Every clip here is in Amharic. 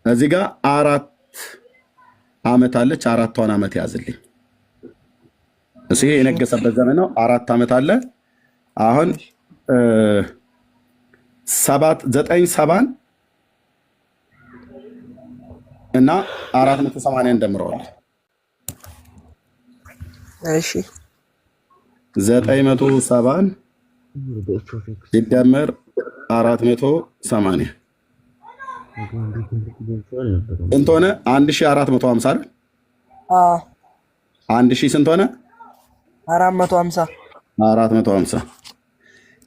እዚህ ጋር 4 ዓመት አለች። 4ቷን ዓመት ያዝልኝ። እሱ የነገሰበት ዘመን ነው። 4 ዓመት አለ። አሁን 970 እና 480 እንደምረዋለን። እሺ 970 ሲደመር 480 ስንት ሆነ? 1450 አይደል? 1000 ስንት ሆነ? 450 450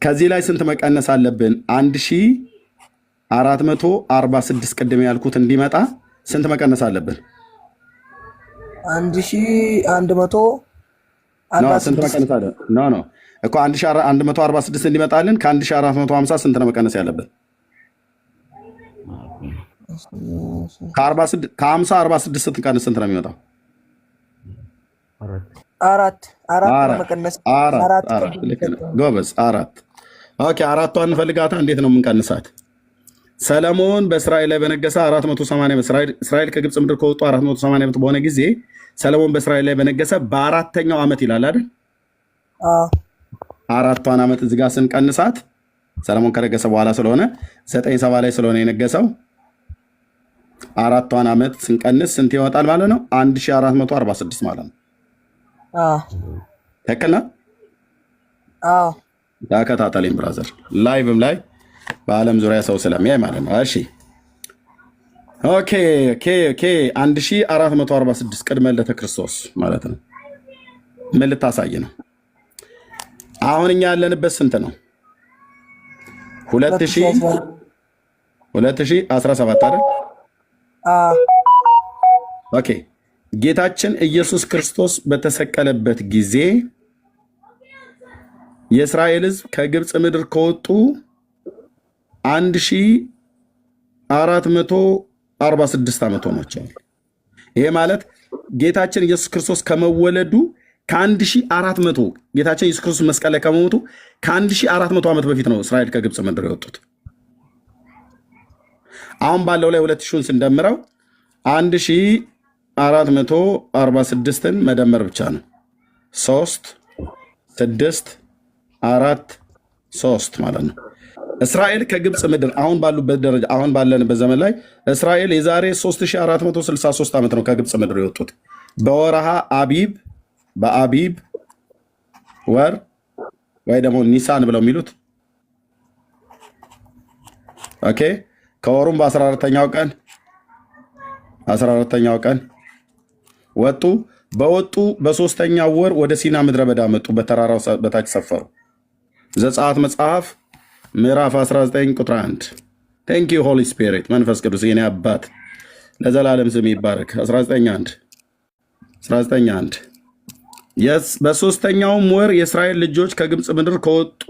ከዚህ ላይ ስንት መቀነስ አለብን? 1446 ቅድም ያልኩት እንዲመጣ ስንት መቀነስ አለብን? 1100 ስንት መቀነስ አለ? ኖ እኮ 1146 እንዲመጣልን ከ1450 ስንት ነው መቀነስ ያለብን? ከ50 46 ስትቀንስ ስንት ነው የሚመጣው? አራት መቀነስ ጎበዝ። 4 ኦኬ። 4ቷን እንፈልጋታ። እንዴት ነው የምንቀንሳት? ሰለሞን በእስራኤል ላይ በነገሰ 480 እስራኤል ከግብፅ ምድር ከወጡ 480 ዓመት በሆነ ጊዜ ሰለሞን በእስራኤል ላይ በነገሰ በ4ኛው ዓመት ይላል አይደል? 4ቷን ዓመት እዚህ ጋር ስንቀንሳት ሰለሞን ከነገሰ በኋላ ስለሆነ 97 ላይ ስለሆነ የነገሰው 4ቷን ዓመት ስንቀንስ ስንት ይወጣል ማለት ነው? 1446 ማለት ነው። ትክክል ነው። ተከታተለኝ ብራዘር፣ ላይቭም ላይ በዓለም ዙሪያ ሰው ስለሚያይ ማለት ነው። እሺ ኦኬ 1446 ቅድመ ልደተ ክርስቶስ ማለት ነው። ምን ልታሳይ ነው? አሁን እኛ ያለንበት ስንት ነው? 2017 አይደል? ኦኬ ጌታችን ኢየሱስ ክርስቶስ በተሰቀለበት ጊዜ የእስራኤል ሕዝብ ከግብፅ ምድር ከወጡ 1446 ዓመት ሆኗቸዋል። ይሄ ማለት ጌታችን ኢየሱስ ክርስቶስ ከመወለዱ ከ1400 ጌታችን ኢየሱስ ክርስቶስ መስቀል ላይ ከመሞቱ ከ1400 ዓመት በፊት ነው እስራኤል ከግብፅ ምድር የወጡት። አሁን ባለው ላይ 2000ን ስንደምረው 1446ን መደመር ብቻ ነው። 3 6 4 3 ማለት ነው። እስራኤል ከግብፅ ምድር አሁን ባሉበት ደረጃ አሁን ባለንበት ዘመን ላይ እስራኤል የዛሬ 3463 ዓመት ነው ከግብፅ ምድር የወጡት በወረሃ አቢብ በአቢብ ወር ወይ ደግሞ ኒሳን ብለው የሚሉት ኦኬ። ከወሩም በ14ኛው ቀን ወጡ። በወጡ በ3ኛው ወር ወደ ሲና ምድረ በዳ መጡ። በተራራው በታች ሰፈሩ። ዘጸአት መጽሐፍ ምዕራፍ 19 ቁጥር 1 ቴንክ ዩ ሆሊ ስፒሪት መንፈስ ቅዱስ የኔ አባት ለዘላለም ስም ይባረክ። 19 በ3ኛውም ወር የእስራኤል ልጆች ከግብፅ ምድር ከወጡ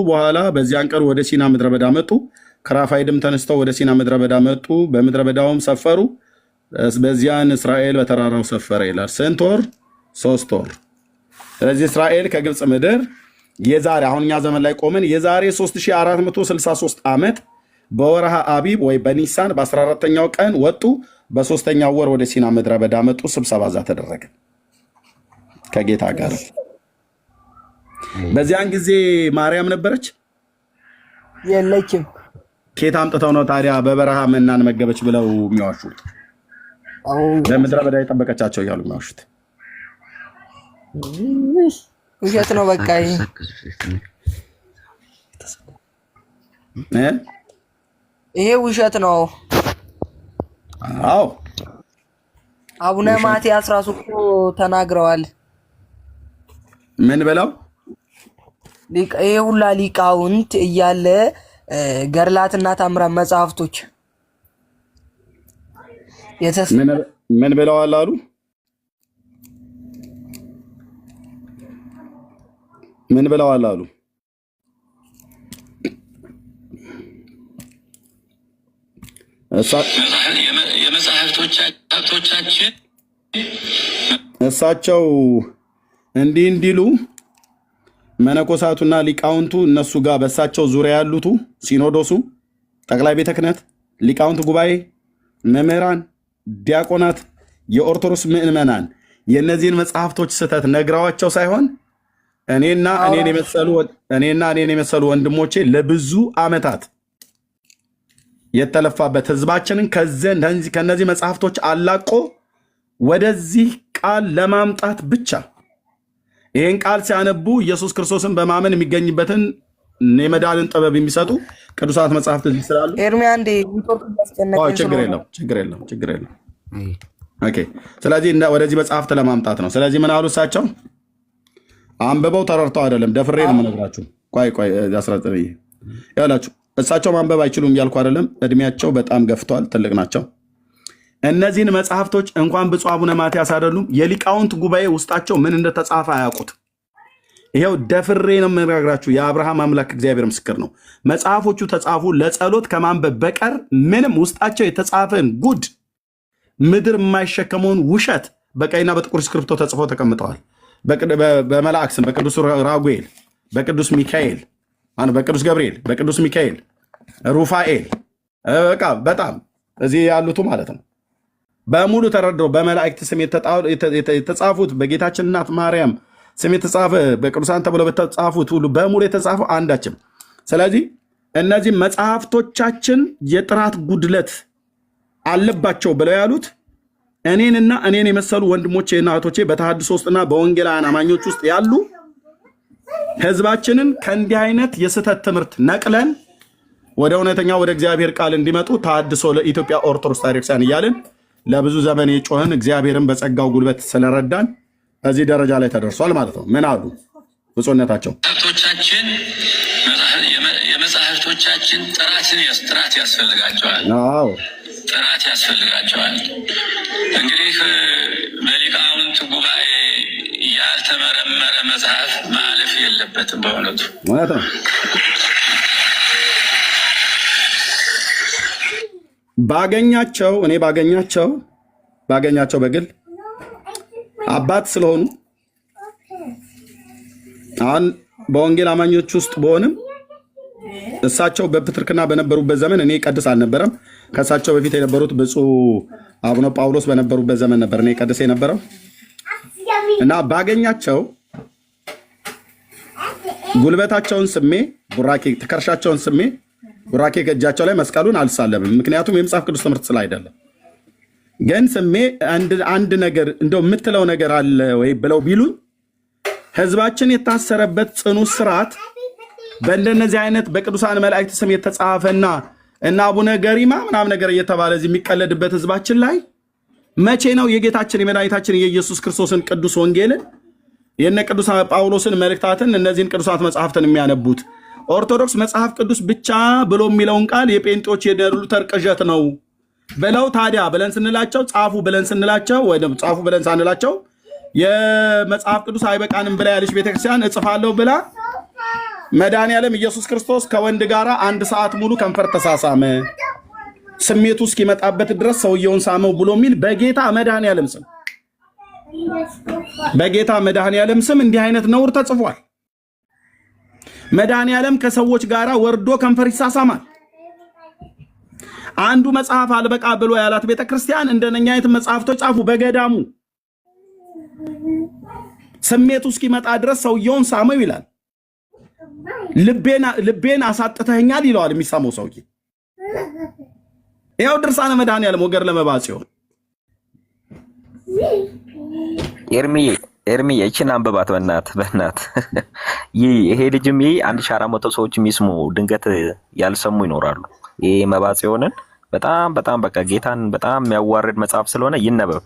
በኋላ በዚያን ቀን ወደ ሲና ምድረ በዳ መጡ። ከራፋይድም ተነስተው ወደ ሲና ምድረ በዳ መጡ። በምድረ በዳውም ሰፈሩ። በዚያን እስራኤል በተራራው ሰፈረ ይላል። ስንት ወር? 3 ወር። ስለዚህ እስራኤል ከግብፅ ምድር የዛሬ አሁን እኛ ዘመን ላይ ቆመን የዛሬ 3463 ዓመት በወረሃ አቢብ ወይ በኒሳን በ14ኛው ቀን ወጡ። በ3ኛው ወር ወደ ሲና ምድረ በዳ መጡ። ስብሰባ እዛ ተደረገ ከጌታ ጋር። በዚያን ጊዜ ማርያም ነበረች? የለችም። ኬት አምጥተው ነው ታዲያ በበረሃ መናን መገበች ብለው የሚዋሹት? በምድረ በዳ የጠበቀቻቸው እያሉ የሚዋሹት ውሸት ነው። በቃ ይሄ ውሸት ነው። አዎ አቡነ ማትያስ ራሱ እኮ ተናግረዋል። ምን ብለው? ይሄ ሁላ ሊቃውንት እያለ ገድላትና ታምራት መጽሐፍቶች ምን ብለዋል አሉ? ምን ብለዋል አሉ? የመጽሐፍቶቻችን እሳቸው እንዲህ እንዲሉ መነኮሳቱና ሊቃውንቱ እነሱ ጋር በእሳቸው ዙሪያ ያሉቱ ሲኖዶሱ፣ ጠቅላይ ቤተ ክህነት፣ ሊቃውንት ጉባኤ መምህራን፣ ዲያቆናት፣ የኦርቶዶክስ ምዕመናን የእነዚህን መጽሐፍቶች ስህተት ነግረዋቸው ሳይሆን እኔና እኔን የመሰሉ ወንድሞቼ ለብዙ ዓመታት የተለፋበት ህዝባችንን ከነዚህ መጽሐፍቶች አላቆ ወደዚህ ቃል ለማምጣት ብቻ ይህን ቃል ሲያነቡ ኢየሱስ ክርስቶስን በማመን የሚገኝበትን የመዳንን ጥበብ የሚሰጡ ቅዱሳት መጽሐፍት እዚህ ስላሉ ችግር የለም። ኦኬ። ስለዚህ ወደዚህ መጽሐፍት ለማምጣት ነው። ስለዚህ ምን አሉ እሳቸው? አንብበው ተረድተው አይደለም፣ ደፍሬ ነው የምነግራችሁ። ቆይ 19 ያላችሁ እሳቸው ማንበብ አይችሉም እያልኩ አይደለም። እድሜያቸው በጣም ገፍቷል፣ ትልቅ ናቸው። እነዚህን መጽሐፍቶች እንኳን ብፁዕ አቡነ ማትያስ አይደሉም የሊቃውንት ጉባኤ ውስጣቸው ምን እንደተጻፈ አያውቁት። ይሄው ደፍሬ ነው የምነግራችሁ። የአብርሃም አምላክ እግዚአብሔር ምስክር ነው። መጽሐፎቹ ተጻፉ ለጸሎት ከማንበብ በቀር ምንም ውስጣቸው የተጻፈን ጉድ ምድር የማይሸከመውን ውሸት በቀይና በጥቁር እስክሪብቶ ተጽፈው ተቀምጠዋል። በመላእክ ስም በቅዱስ ራጉኤል፣ በቅዱስ ሚካኤል፣ በቅዱስ ገብርኤል፣ በቅዱስ ሚካኤል፣ ሩፋኤል በቃ በጣም እዚህ ያሉት ማለት ነው በሙሉ ተረድረው በመላእክት ስም የተጻፉት በጌታችን እናት ማርያም ስም የተጻፈ በቅዱሳን ተብለው በተጻፉት ሁሉ በሙሉ የተጻፈው አንዳችም። ስለዚህ እነዚህ መጽሐፍቶቻችን የጥራት ጉድለት አለባቸው ብለው ያሉት እኔንና እኔን የመሰሉ ወንድሞቼ እና እህቶቼ በተሐድሶ ውስጥና በወንጌላውያን አማኞች ውስጥ ያሉ ህዝባችንን ከእንዲህ አይነት የስህተት ትምህርት ነቅለን ወደ እውነተኛ ወደ እግዚአብሔር ቃል እንዲመጡ ተሐድሶ ለኢትዮጵያ ኦርቶዶክስ ቤተክርስቲያን እያልን ለብዙ ዘመን የጮህን እግዚአብሔርን በጸጋው ጉልበት ስለረዳን እዚህ ደረጃ ላይ ተደርሷል ማለት ነው። ምን አሉ ብፁዕነታቸው? የመጽሐፍቶቻችን ጥራት ያስፈልጋቸዋል። አዎ ጥራት ያስፈልጋቸዋል። እንግዲህ በሊቃውንት ጉባኤ ያልተመረመረ መጽሐፍ ማለፍ የለበትም። በእውነቱ ማለት ነው። ባገኛቸው በግል አባት ስለሆኑ አሁን በወንጌል አማኞች ውስጥ በሆንም እሳቸው በፕትርክና በነበሩበት ዘመን እኔ ቀድስ አልነበረም። ከእሳቸው በፊት የነበሩት ብፁዕ አቡነ ጳውሎስ በነበሩበት ዘመን ነበር እኔ ቀድስ የነበረው እና ባገኛቸው ጉልበታቸውን ስሜ ቡራኬ ትከርሻቸውን ስሜ ቡራኬ ከእጃቸው ላይ መስቀሉን አልሳለምም። ምክንያቱም የመጽሐፍ ቅዱስ ትምህርት ስለ አይደለም። ግን ስሜ አንድ ነገር እንደው የምትለው ነገር አለ ወይ ብለው ቢሉኝ ህዝባችን የታሰረበት ጽኑ ስርዓት በእንደነዚህ አይነት በቅዱሳን መላእክት ስም የተጻፈና እና አቡነ ገሪማ ምናምን ነገር እየተባለ እዚህ የሚቀለድበት ህዝባችን ላይ መቼ ነው የጌታችን የመድኃኒታችን የኢየሱስ ክርስቶስን ቅዱስ ወንጌልን የነ ቅዱስ ጳውሎስን መልእክታትን እነዚህን ቅዱሳት መጽሐፍትን የሚያነቡት? ኦርቶዶክስ መጽሐፍ ቅዱስ ብቻ ብሎ የሚለውን ቃል የጴንጤዎች የሉተር ቅዠት ነው ብለው ታዲያ ብለን ስንላቸው ጻፉ ብለን ስንላቸው ወይ ጻፉ ብለን ሳንላቸው የመጽሐፍ ቅዱስ አይበቃንም ብላ ያለች ቤተክርስቲያን እጽፋለሁ ብላ መድኃኒዓለም ኢየሱስ ክርስቶስ ከወንድ ጋር 1 ሰዓት ሙሉ ከንፈር ተሳሳመ ስሜቱ እስኪመጣበት ድረስ ሰውየውን ሳመው ብሎ የሚል በጌታ መድኃኒዓለም ስም እንዲህ አይነት ነውር ተጽፏል። መድኃኒዓለም ከሰዎች ጋር ወርዶ ከንፈር ይሳሳማል። አንዱ መጽሐፍ አልበቃ ብሎ ያላት ቤተክርስቲያን እንደነኛ አይነት መጽሐፍቶች ጻፉ በገዳሙ ስሜቱ እስኪመጣ ድረስ ሰውየውን ሳመው ይላል። ልቤን አሳጥተኛል ይለዋል የሚሳመው ሰውዬ። ያው ድርሳነ መድኃኒዓለም ወገር ለመባጽ ይሆን ኤርሚ እቺን አንብባት በእናት ይሄ ልጅም 1400 ሰዎች የሚስሙ ድንገት ያልሰሙ ይኖራሉ። ይሄ መባጽ ይሆንን በጣም በቃ ጌታን በጣም የሚያዋርድ መጽሐፍ ስለሆነ ይነበብ።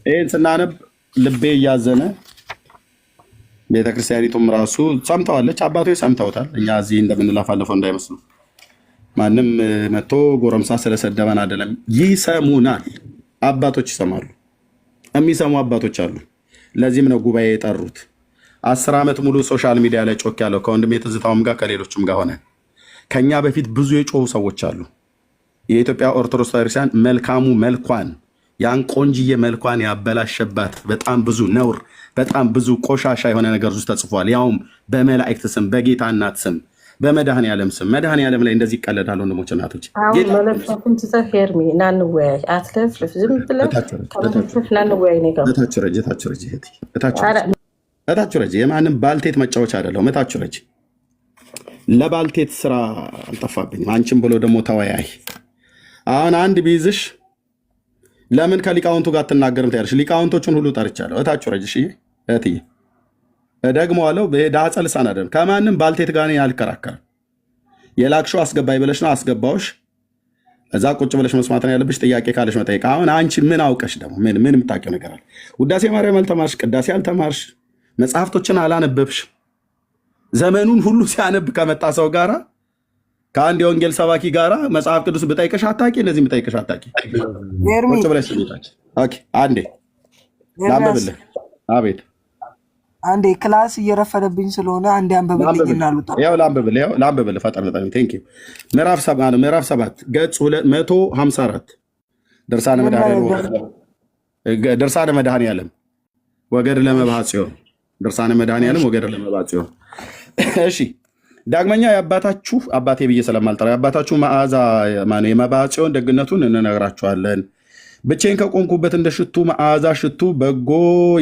ይሄን ስናነብ ልቤ እያዘነ ቤተክርስቲያኒቱም ራሱ ሰምተዋለች፣ አባቶች ሰምተውታል። እኛ እዚህ እንደምንላፋለፈው እንዳይመስሉ። ማንም መጥቶ ጎረምሳ ስለሰደበን አይደለም፣ ይሰሙናል። አባቶች ይሰማሉ፣ የሚሰሙ አባቶች አሉ። ለዚህም ነው ጉባኤ የጠሩት። 10 ዓመት ሙሉ ሶሻል ሚዲያ ላይ ጮክ ያለው ከወንድሜ ትዝታውም ጋር ከሌሎችም ጋር ሆነ። ከኛ በፊት ብዙ የጮሁ ሰዎች አሉ። የኢትዮጵያ ኦርቶዶክስ ቤተክርስቲያን መልካሙ መልኳን ያን ቆንጅዬ መልኳን ያበላሸባት በጣም ብዙ ነውር፣ በጣም ብዙ ቆሻሻ የሆነ ነገር ውስጥ ተጽፏል። ያውም በመላእክት ስም በጌታ እናት ስም በመድኃኔዓለም ስም መድኃኔዓለም ላይ እንደዚህ ይቀለዳል? ወንድሞች እናቶች፣ አሁን መለፍለፍን ትተህ ሄርሚ እናንወያይ። አትለፍልፍ፣ ዝም ብለህ ከመለፍለፍ እናንወያይ ነው የገባው። እታችሁ ረጅ የማንም ባልቴት መጫወቻ አይደለሁም። እታችሁ ረጅ ለባልቴት ስራ አልጠፋብኝም። አንቺም ብሎ ደግሞ ተወያይ። አሁን አንድ ቢይዝሽ ለምን ከሊቃውንቱ ጋር አትናገርም ትያለሽ? ሊቃውንቶቹን ሁሉ ጠርቻለሁ። እታችሁ ረጅ እህትዬ እደግመዋለሁ። ዳጸ ልሳን አይደለም። ከማንም ባልቴት ጋር አልከራከርም። የላክሽው አስገባኝ ብለሽ ነው፣ አስገባውሽ። እዛ ቁጭ ብለሽ መስማት ነው ያለብሽ። ጥያቄ ካለሽ መጠየቅ። አሁን አንቺ ምን አውቀሽ ደግሞ ምን የምታውቂው ነገር አለ? ውዳሴ ማርያም አልተማርሽ፣ ቅዳሴ አልተማርሽ፣ መጽሐፍቶችን አላነበብሽ። ዘመኑን ሁሉ ሲያነብ ከመጣ ሰው ጋራ ከአንድ የወንጌል ሰባኪ ጋራ መጽሐፍ ቅዱስ ብጠይቅሽ አታውቂ፣ እንደዚህ ብጠይቅሽ አታውቂ። ቁጭ ብለሽ ስሜታች አንዴ ላንብብልህ። አቤት አንዴ ክላስ እየረፈደብኝ ስለሆነ አንዴ አንብብልኝ እና ልውጣ። ያው ላንብብልህ ፈጠን ፈጠን። ቴንክ ዩ። ምዕራፍ 7 ገጽ 254 ድርሳነ መድኃኔዓለም ወገድ ለመባህ ጽዮን። ድርሳነ መድኃኔዓለም ወገድ ለመባህ ጽዮን። እሺ ዳግመኛ የአባታችሁ አባቴ ብዬ ስለማልጠራ የአባታችሁ መዓዛ ማነው የመባህ ጽዮን ደግነቱን እንነግራችኋለን። ብቻዬን ከቆምኩበት እንደ ሽቱ መዓዛ ሽቱ በጎ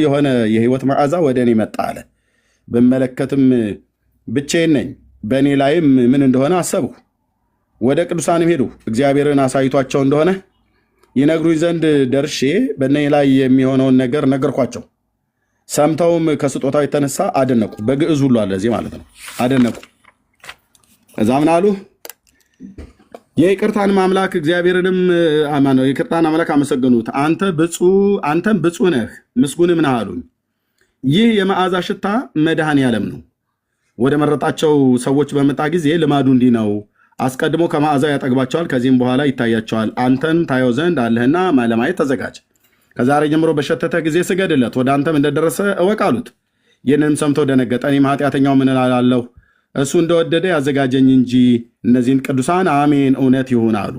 የሆነ የህይወት መዓዛ ወደ እኔ መጣ አለ። ብመለከትም ብቻዬን ነኝ፣ በእኔ ላይም ምን እንደሆነ አሰብሁ። ወደ ቅዱሳንም ሄዱ፣ እግዚአብሔርን አሳይቷቸው እንደሆነ ይነግሩኝ ዘንድ ደርሼ በእኔ ላይ የሚሆነውን ነገር ነገርኳቸው። ሰምተውም ከስጦታው የተነሳ አደነቁ። በግዕዝ ሁሉ አለ እዚህ ማለት ነው። አደነቁ። እዛ ምን አሉ? የይቅርታን አምላክ እግዚአብሔርንም የይቅርታን አምላክ አመሰገኑት። አንተም ብፁዕ ነህ ምስጉንም ነህ አሉኝ። ይህ የመዓዛ ሽታ መድኃኔዓለም ነው። ወደ መረጣቸው ሰዎች በመጣ ጊዜ ልማዱ እንዲህ ነው። አስቀድሞ ከመዓዛው ያጠግባቸዋል፣ ከዚህም በኋላ ይታያቸዋል። አንተን ታየው ዘንድ አለህና ለማየት ተዘጋጅ። ከዛሬ ጀምሮ በሸተተ ጊዜ ስገድለት፣ ወደ አንተም እንደደረሰ እወቅ አሉት። ይህንንም ሰምተው ደነገጠ። እኔም ኃጢአተኛው ምን እላለሁ? እሱ እንደወደደ ያዘጋጀኝ እንጂ እነዚህን ቅዱሳን አሜን እውነት ይሁን አሉ።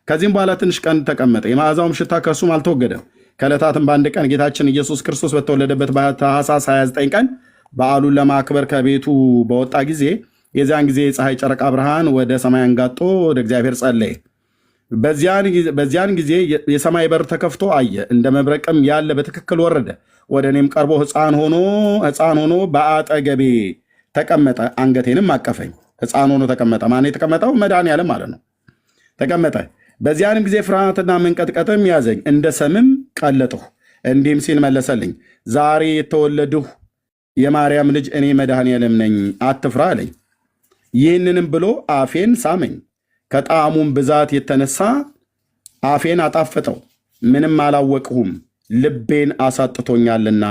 ከዚህም በኋላ ትንሽ ቀን ተቀመጠ። የመዓዛውም ሽታ ከእሱም አልተወገደም። ከዕለታትም በአንድ ቀን ጌታችን ኢየሱስ ክርስቶስ በተወለደበት በታኅሳስ 29 ቀን በዓሉን ለማክበር ከቤቱ በወጣ ጊዜ የዚያን ጊዜ የፀሐይ ጨረቃ ብርሃን ወደ ሰማይ አንጋጦ ወደ እግዚአብሔር ጸለየ። በዚያን ጊዜ የሰማይ በር ተከፍቶ አየ። እንደ መብረቅም ያለ በትክክል ወረደ። ወደ እኔም ቀርቦ ሕፃን ሆኖ በአጠገቤ ተቀመጠ። አንገቴንም አቀፈኝ። ሕፃን ሆኖ ተቀመጠ። ማን የተቀመጠው? መድኃኔዓለም ማለት ነው። ተቀመጠ። በዚያንም ጊዜ ፍርሃትና መንቀጥቀጥም ያዘኝ፣ እንደ ሰምም ቀለጥሁ። እንዲህም ሲል መለሰልኝ፣ ዛሬ የተወለድሁ የማርያም ልጅ እኔ መድኃኔዓለም ነኝ፣ አትፍራ አለኝ። ይህንንም ብሎ አፌን ሳመኝ። ከጣዕሙም ብዛት የተነሳ አፌን አጣፈጠው። ምንም አላወቅሁም፣ ልቤን አሳጥቶኛልና።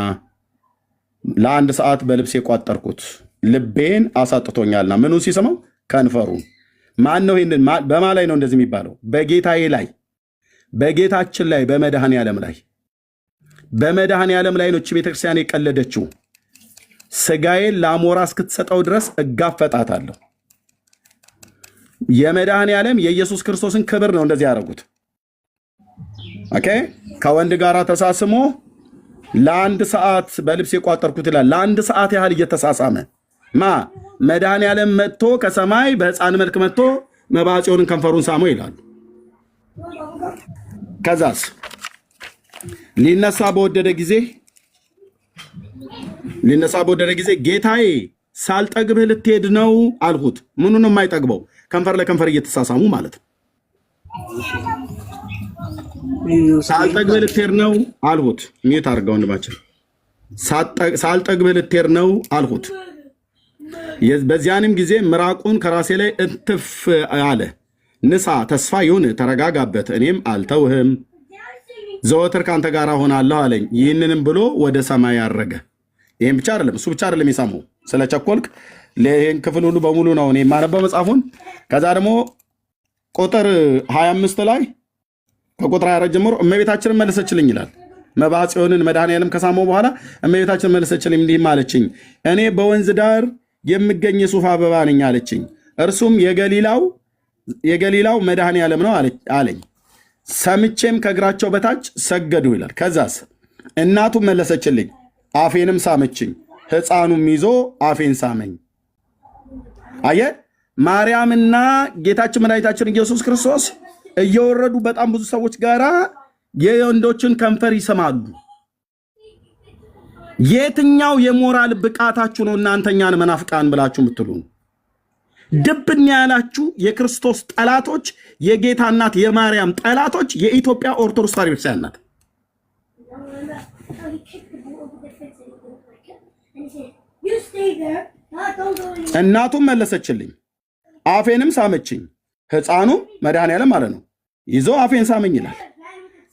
ለአንድ ሰዓት በልብሴ ቋጠርኩት፣ ልቤን አሳጥቶኛልና። ምኑ ሲሰማው? ከንፈሩ። ማን ነው ይህንን? በማ ላይ ነው እንደዚህ የሚባለው? በጌታዬ ላይ፣ በጌታችን ላይ፣ በመድኃኔዓለም ላይ። በመድኃኔዓለም ላይ ነው እች ቤተክርስቲያን የቀለደችው። ስጋዬን ለአሞራ እስክትሰጠው ድረስ እጋፈጣታለሁ። የመድኃኔዓለም የኢየሱስ ክርስቶስን ክብር ነው እንደዚህ ያደረጉት። ኦኬ። ከወንድ ጋር ተሳስሞ ለአንድ ሰዓት በልብስ የቋጠርኩት ይላል። ለአንድ ሰዓት ያህል እየተሳሳመ መድኃኔዓለም መጥቶ ከሰማይ በሕፃን መልክ መጥቶ መባዓ ጽዮንን ከንፈሩን ሳሞ ይላሉ። ከዛስ ሊነሳ በወደደ ጊዜ ጌታዬ ሳልጠግብህ ልትሄድ ነው አልሁት። ምኑ ነው የማይጠግበው? ከንፈር ለከንፈር እየተሳሳሙ ማለት ነው። ሳልጠግብህ ልትሄድ ነው አልሁት። ሚዩት አድርገው ወንድማችን። ሳልጠግብህ ልትሄድ ነው አልሁት። በዚያንም ጊዜ ምራቁን ከራሴ ላይ እንትፍ አለ። ንሳ፣ ተስፋ ይሁን፣ ተረጋጋበት፣ እኔም አልተውህም፣ ዘወትር ከአንተ ጋር ሆናለሁ አለኝ። ይህንንም ብሎ ወደ ሰማይ አረገ። ይህም ብቻ አይደለም፣ እሱ ብቻ አይደለም የሰማው። ስለ ቸኮልክ ይህን ክፍል ሁሉ በሙሉ ነው እኔ የማነበው መጽሐፉን። ከዛ ደግሞ ቁጥር 25 ላይ ከቁጥር 24 ጀምሮ እመቤታችንን መለሰችልኝ ይላል። መባዓ ጽዮንን መድኃኔዓለም ከሳመው በኋላ እመቤታችንን መለሰችልኝ፣ እንዲህም አለችኝ፣ እኔ በወንዝ ዳር የምገኝ የሱፍ አበባ ነኝ አለችኝ። እርሱም የገሊላው መድኃኔዓለም ነው አለኝ። ሰምቼም ከእግራቸው በታች ሰገዱ ይላል። ከዛስ እናቱም መለሰችልኝ፣ አፌንም ሳመችኝ፣ ሕፃኑም ይዞ አፌን ሳመኝ። አየ ማርያምና ጌታችን መድኃኒታችን ኢየሱስ ክርስቶስ እየወረዱ በጣም ብዙ ሰዎች ጋራ የወንዶችን ከንፈር ይሰማሉ። የትኛው የሞራል ብቃታችሁ ነው እናንተኛን መናፍቃን ብላችሁ የምትሉ? ድብን ያላችሁ የክርስቶስ ጠላቶች፣ የጌታ እናት የማርያም ጠላቶች የኢትዮጵያ ኦርቶዶክስ ተዋሕዶ ቤተክርስቲያን ናት። እናቱም መለሰችልኝ፣ አፌንም ሳመችኝ። ሕፃኑ መድኃኔዓለም ማለት ነው ይዞ አፌን ሳመኝ ይላል።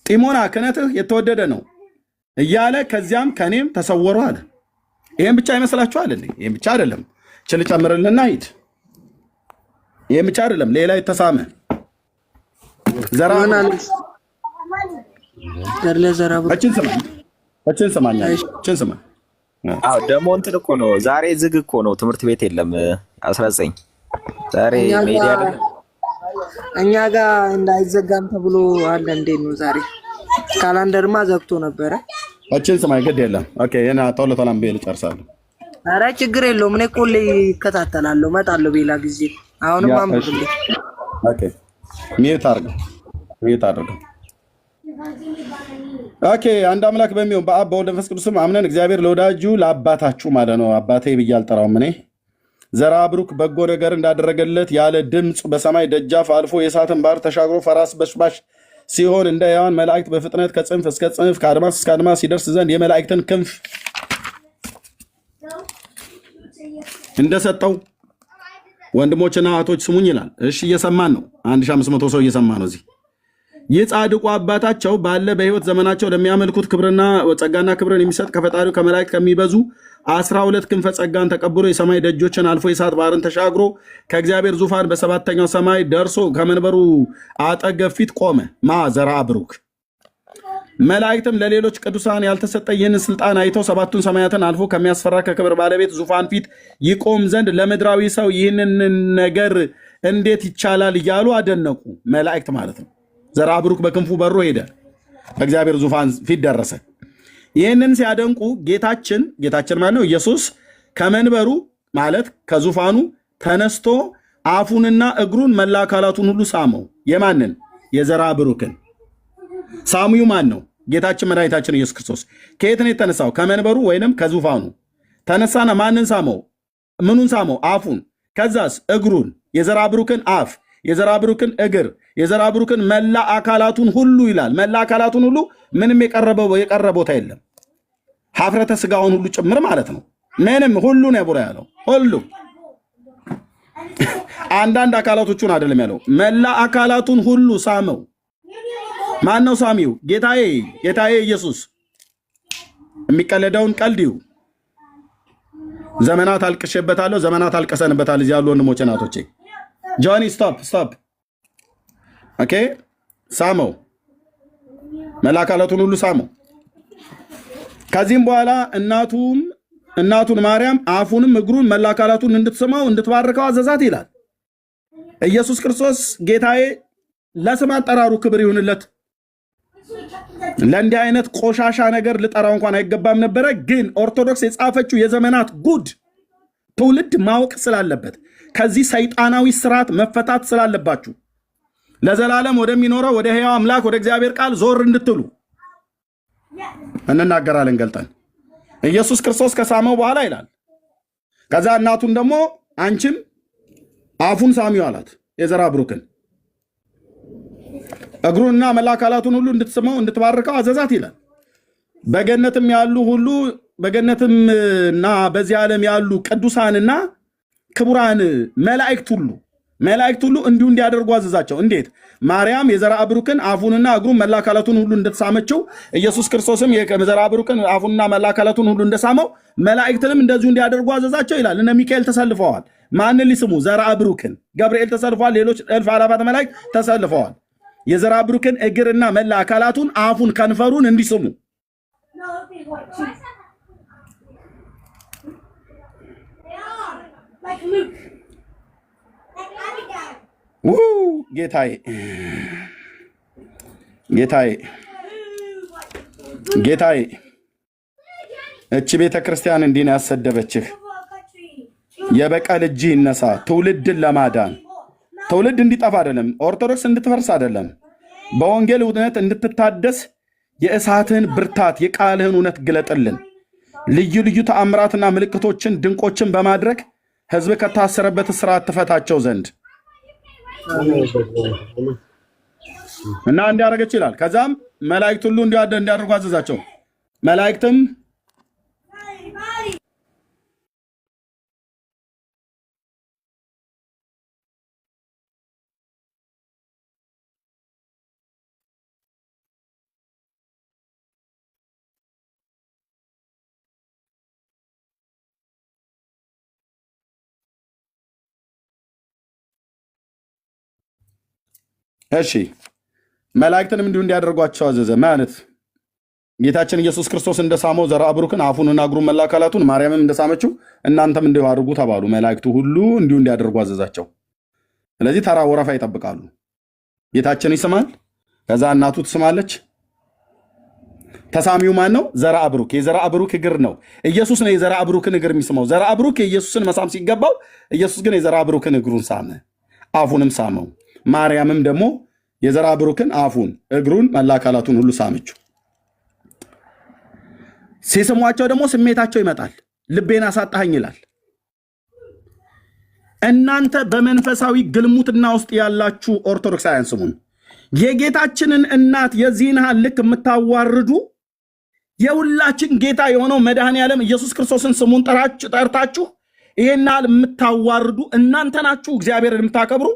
ጢሞና ክህነትህ የተወደደ ነው እያለ ከዚያም ከኔም ተሰወሩ አለ። ይሄን ብቻ ይመስላችኋል? ይሄን ብቻ አይደለም። ችል ጨምርልና ሂድ። ይሄን ብቻ አይደለም፣ ሌላ የተሳመ እችን ስማ። አዎ ደግሞ እንትን እኮ ነው ዛሬ ዝግ እኮ ነው፣ ትምህርት ቤት የለም 19 ዛሬ ሜዲያ አይደለም እኛ ጋር እንዳይዘጋም ተብሎ አለ። እንዴት ነው ዛሬ? ካላንደርማ ዘግቶ ነበረ። እችን ስማ፣ ግድ የለም። ኦኬ የና ቶሎ ቶላም ቤል ጨርሳለሁ። ኧረ ችግር የለውም። እኔ እኮ እከታተላለሁ፣ እመጣለሁ ቤላ ጊዜ። አሁንም አምጡልኝ። ኦኬ ሚዩት አድርገው። ኦኬ አንድ አምላክ በሚሆን በአብ በወልድ በመንፈስ ቅዱስም አምነን እግዚአብሔር ለወዳጁ ለአባታችሁ ማለት ነው፣ አባቴ ብዬ አልጠራውም እኔ፣ ዘርአ ብሩክ በጎ ነገር እንዳደረገለት ያለ ድምፅ በሰማይ ደጃፍ አልፎ የእሳትን ባህር ተሻግሮ ፈራስ በሽባሽ ሲሆን እንደ ሕያዋን መላእክት በፍጥነት ከጽንፍ እስከ ጽንፍ ከአድማስ እስከ አድማስ ሲደርስ ዘንድ የመላእክትን ክንፍ እንደሰጠው ወንድሞችና እህቶች ስሙኝ ይላል። እሺ እየሰማን ነው። 1500 ሰው እየሰማ ነው እዚህ። ይህ ጻድቁ አባታቸው ባለ በሕይወት ዘመናቸው ለሚያመልኩት ክብርና ጸጋና ክብርን የሚሰጥ ከፈጣሪው ከመላእክት ከሚበዙ 12 ክንፈ ጸጋን ተቀብሎ የሰማይ ደጆችን አልፎ የእሳት ባህርን ተሻግሮ ከእግዚአብሔር ዙፋን በሰባተኛው ሰማይ ደርሶ ከመንበሩ አጠገብ ፊት ቆመ። ዘርአ ብሩክ መላእክትም ለሌሎች ቅዱሳን ያልተሰጠ ይህንን ስልጣን አይተው ሰባቱን ሰማያትን አልፎ ከሚያስፈራ ከክብር ባለቤት ዙፋን ፊት ይቆም ዘንድ ለምድራዊ ሰው ይህንን ነገር እንዴት ይቻላል እያሉ አደነቁ። መላእክት ማለት ነው። ዘርአ ብሩክ በክንፉ በሮ ሄደ፣ በእግዚአብሔር ዙፋን ፊት ደረሰ። ይህንን ሲያደንቁ ጌታችን ማለት ነው ኢየሱስ ከመንበሩ ማለት ከዙፋኑ ተነስቶ አፉንና እግሩን መላ አካላቱን ሁሉ ሳመው። የማንን? የዘርአ ብሩክን። ሳሚው ማን ነው? ጌታችን መድኃኒታችን ኢየሱስ ክርስቶስ። ከየት ነው የተነሳው? ከመንበሩ ወይንም ከዙፋኑ ተነሳና ማንን ሳመው? ምኑን ሳመው? አፉን። ከዛስ እግሩን፣ የዘርአ ብሩክን አፍ፣ የዘርአ ብሩክን እግር፣ የዘርአ ብሩክን መላ አካላቱን ሁሉ ይላል። መላ አካላቱን ሁሉ ምንም የቀረ ቦታ የለም። ሀፍረተ ስጋውን ሁሉ ጭምር ማለት ነው። ምንም ሁሉ ነው ያቡራ ያለው ሁሉ። አንዳንድ አካላቶቹን አይደለም ያለው፣ መላ አካላቱን ሁሉ ሳመው። ማን ነው ሳሚው? ጌታዬ ኢየሱስ። የሚቀለደውን ቀልዲው ዘመናት አልቅሼበታለሁ፣ ዘመናት አልቀሰንበታል። እዚህ ያሉ ወንድሞቼ እናቶቼ፣ ጆኒ ስቶፕ። ኦኬ ሳመው፣ መላ አካላቱን ሁሉ ሳመው። ከዚህም በኋላ እናቱን ማርያም አፉንም እግሩን መላ አካላቱን እንድትስመው እንድትባርከው አዘዛት ይላል። ኢየሱስ ክርስቶስ ጌታዬ ለስም አጠራሩ ክብር ይሁንለት። ለእንዲህ አይነት ቆሻሻ ነገር ልጠራው እንኳን አይገባም ነበረ። ግን ኦርቶዶክስ የጻፈችው የዘመናት ጉድ ትውልድ ማወቅ ስላለበት ከዚህ ሰይጣናዊ ስርዓት መፈታት ስላለባችሁ ለዘላለም ወደሚኖረው ወደ ሕያው አምላክ ወደ እግዚአብሔር ቃል ዞር እንድትሉ እንናገራለን ገልጠን። ኢየሱስ ክርስቶስ ከሳመው በኋላ ይላል ከዛ እናቱን ደግሞ አንቺም አፉን ሳሚው አላት። የዘርአ ብሩክን እግሩንና መላ አካላቱን ሁሉ እንድትስመው እንድትባርከው አዘዛት ይላል። በገነትም ያሉ ሁሉ በገነትምና በዚህ ዓለም ያሉ ቅዱሳንና ክቡራን መላእክት ሁሉ እንዲሁ እንዲያደርጉ አዘዛቸው። እንዴት? ማርያም የዘርአ ብሩክን አፉንና እግሩን መላ አካላቱን ሁሉ እንደተሳመችው ኢየሱስ ክርስቶስም የዘርአ ብሩክን አፉንና መላ አካላቱን ሁሉ እንደሳመው መላእክትንም እንደዚሁ እንዲያደርጉ አዘዛቸው ይላል። እነ ሚካኤል ተሰልፈዋል። ማንን ሊስሙ? ዘርአ ብሩክን። ገብርኤል ተሰልፈዋል። ሌሎች እልፍ አእላፋት መላእክት ተሰልፈዋል። የዘርአ ብሩክን እግርና መላ አካላቱን አፉን ከንፈሩን እንዲስሙ ጌታዬ እቺ ቤተ ክርስቲያን እንዲህ ነው ያሰደበችህ። የበቀል እጅ ይነሳ ትውልድን ለማዳን ትውልድ እንዲጠፋ አይደለም ኦርቶዶክስ እንድትፈርስ አይደለም በወንጌል እውነት እንድትታደስ የእሳትህን ብርታት የቃልህን እውነት ግለጥልን ልዩ ልዩ ተአምራትና ምልክቶችን ድንቆችን በማድረግ ህዝብ ከታሰረበት እስራት ትፈታቸው ዘንድ እና እንዲያደርገች ይላል ከዛም መላእክት ሁሉ እንዲያደርጉ አዘዛቸው መላእክትም እሺ መላእክትንም እንዲሁ እንዲያደርጓቸው አዘዘ ማለት ጌታችን ኢየሱስ ክርስቶስ እንደሳመው ዘርአ ብሩክን አፉንና እግሩን መላ አካላቱን ማርያምም እንደሳመችው እናንተም እንዲሁ አድርጉ ተባሉ መላእክቱ ሁሉ እንዲሁ እንዲያደርጉ አዘዛቸው ስለዚህ ተራ ወረፋ ይጠብቃሉ ጌታችን ይስማል ከዛ እናቱ ትስማለች ተሳሚው ማን ነው ዘርአ ብሩክ የዘርአ ብሩክ እግር ነው ኢየሱስ ነው የዘርአ ብሩክን እግር የሚስመው ዘርአ ብሩክ የኢየሱስን መሳም ሲገባው ኢየሱስ ግን የዘርአ ብሩክን እግሩን ሳመ አፉንም ሳመው ማርያምም ደግሞ የዘርአ ብሩክን አፉን እግሩን መላ አካላቱን ሁሉ ሳመችው ሲስሟቸው ደግሞ ስሜታቸው ይመጣል ልቤን አሳጣኸኝ ይላል እናንተ በመንፈሳዊ ግልሙትና ውስጥ ያላችሁ ኦርቶዶክሳውያን ስሙን የጌታችንን እናት የዚህን ልክ የምታዋርዱ የሁላችን ጌታ የሆነው መድኃኔዓለም ኢየሱስ ክርስቶስን ስሙን ጠርታችሁ ይሄን የምታዋርዱ እናንተ ናችሁ እግዚአብሔርን የምታከብሩ